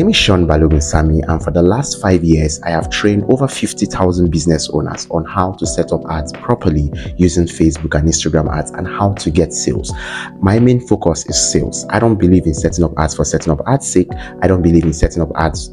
My name is Sean Balogun Sami, and for the last 5 years, I have trained over 50,000 business owners on how to set up ads properly using Facebook and Instagram ads and how to get sales. My main focus is sales. I don't believe in setting up ads for setting up ads' sake. I don't believe in setting up ads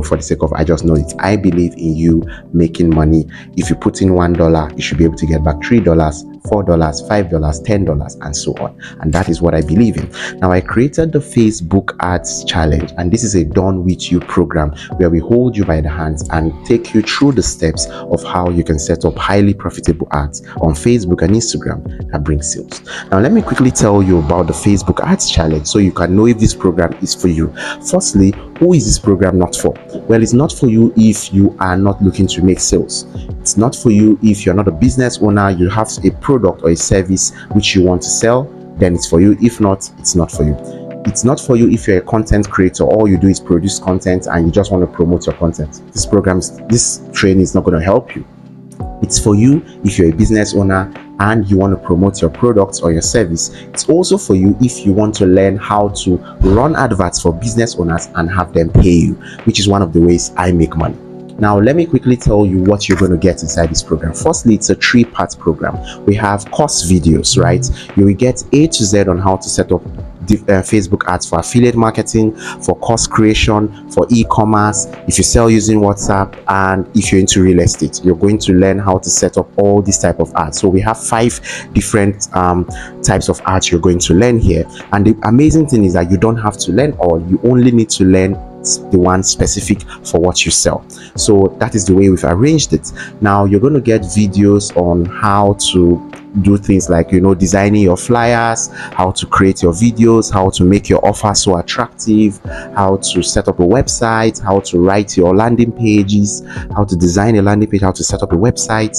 for the sake of I just know it. I believe in you making money. If you put in $1, you should be able to get back $3, $4, $5, $10, and so on. And that is what I believe in. Now, I created the Facebook Ads Challenge, and this is a done with you program where we hold you by the hands and take you through the steps of how you can set up highly profitable ads on Facebook and Instagram that bring sales. Now, let me quickly tell you about the Facebook Ads Challenge so you can know if this program is for you. Firstly, who is this program not for? Well, it's not for you if you are not looking to make sales. It's not for you if you're not a business owner, you have a product or a service which you want to sell, then it's for you. If not, it's not for you. It's not for you if you're a content creator. All you do is produce content and you just want to promote your content. This training is not going to help you. It's for you if you're a business owner and you want to promote your products or your service. It's also for you if you want to learn how to run adverts for business owners and have them pay you, which is one of the ways I make money. Now, let me quickly tell you what you're going to get inside this program. Firstly, it's a 3-part program. We have course videos, right? You will get A to Z on how to set up Facebook ads for affiliate marketing, for course creation, for e-commerce, if you sell using WhatsApp, and if you're into real estate, you're going to learn how to set up all these type of ads. So we have 5 different types of ads you're going to learn here. And the amazing thing is that you don't have to learn all. You only need to learn the one specific for what you sell. So that is the way we've arranged it. Now you're going to get videos on how to do things like designing your flyers, how to create your videos, how to make your offer so attractive, how to set up a website, how to write your landing pages, how to design a landing page, how to set up a website,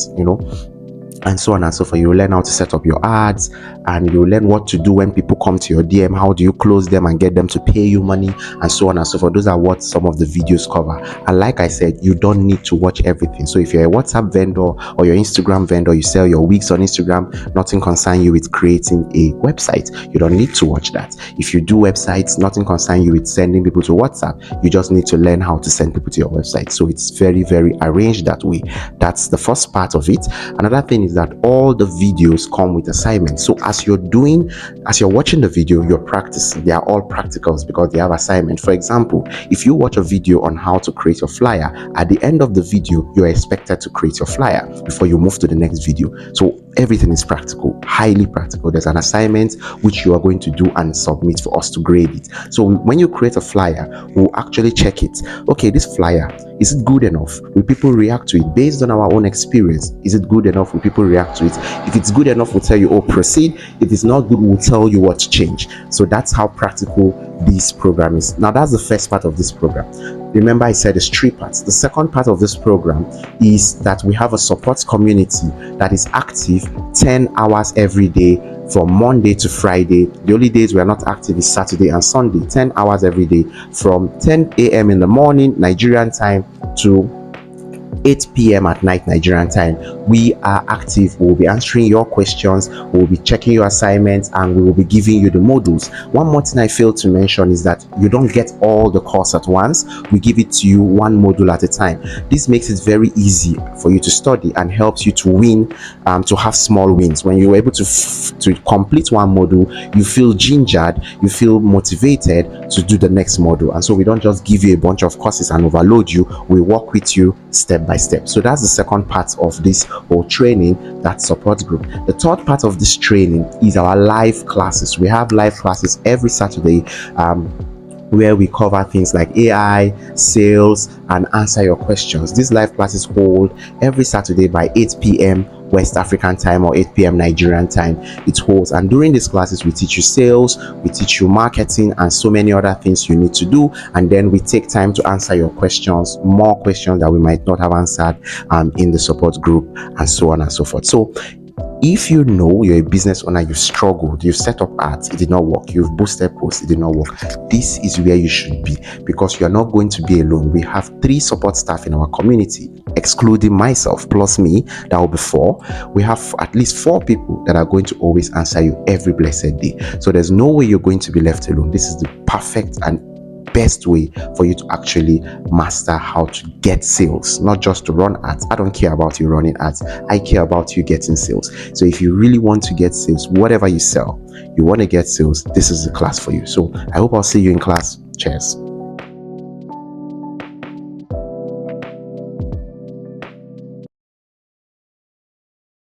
and so on and so forth. You learn how to set up your ads, and you learn what to do when people come to your DM. How do you close them and get them to pay you money, and so on and so forth. Those are what some of the videos cover. And like I said, you don't need to watch everything. So if you're a WhatsApp vendor or your Instagram vendor, you sell your wigs on Instagram, nothing concerns you with creating a website. You don't need to watch that. If you do websites, nothing concerns you with sending people to WhatsApp. You just need to learn how to send people to your website. So it's very, very arranged that way. That's the first part of it. Another thing is that all the videos come with assignments. So as you're watching the video, you're practicing. They are all practicals because they have assignment. For example, if you watch a video on how to create your flyer, at the end of the video, you're expected to create your flyer before you move to the next video. So everything is practical, highly practical. There's an assignment which you are going to do and submit for us to grade it. So when you create a flyer, we'll actually check it. Okay, this flyer, is it good enough? Will people react to it? Based on our own experience, is it good enough? Will people react to it? If it's good enough, we'll tell you, oh, proceed. If it's not good, we'll tell you what to change. So that's how practical this program is. Now, that's the first part of this program. Remember, I said it's 3 parts. The second part of this program is that we have a support community that is active 10 hours every day from Monday to Friday. The only days we are not active is Saturday and Sunday. 10 hours every day from 10 a.m. in the morning Nigerian time to 8 p.m. at night Nigerian time. We are active. We'll be answering your questions, we'll be checking your assignments, and we will be giving you the modules. One more thing I failed to mention is that you don't get all the course at once. We give it to you one module at a time. This makes it very easy for you to study and helps you to win, to have small wins. When you're able to complete one module, you feel gingered, you feel motivated to do the next module. And so we don't just give you a bunch of courses and overload you. We work with you step by step. So that's the second part of this whole training, that support group. The third part of this training is our live classes. We have live classes every Saturday where we cover things like AI, sales, and answer your questions. These live classes hold every Saturday by 8 p.m. West African time or 8 p.m. Nigerian time. It holds, and during these classes we teach you sales, we teach you marketing, and so many other things you need to do. And then we take time to answer your questions, more questions that we might not have answered in the support group, and so on and so forth. So if you know you're a business owner, you've struggled, you've set up ads, it did not work, you've boosted posts, it did not work, this is where you should be, because you're not going to be alone. We have 3 support staff in our community, excluding myself, plus me, that will be 4. We have at least 4 people that are going to always answer you every blessed day. So there's no way you're going to be left alone. This is the perfect and best way for you to actually master how to get sales, not just to run ads. I don't care about you running ads. I care about you getting sales. So if you really want to get sales, whatever you sell, you want to get sales, this is the class for you. So I hope I'll see you in class. Cheers.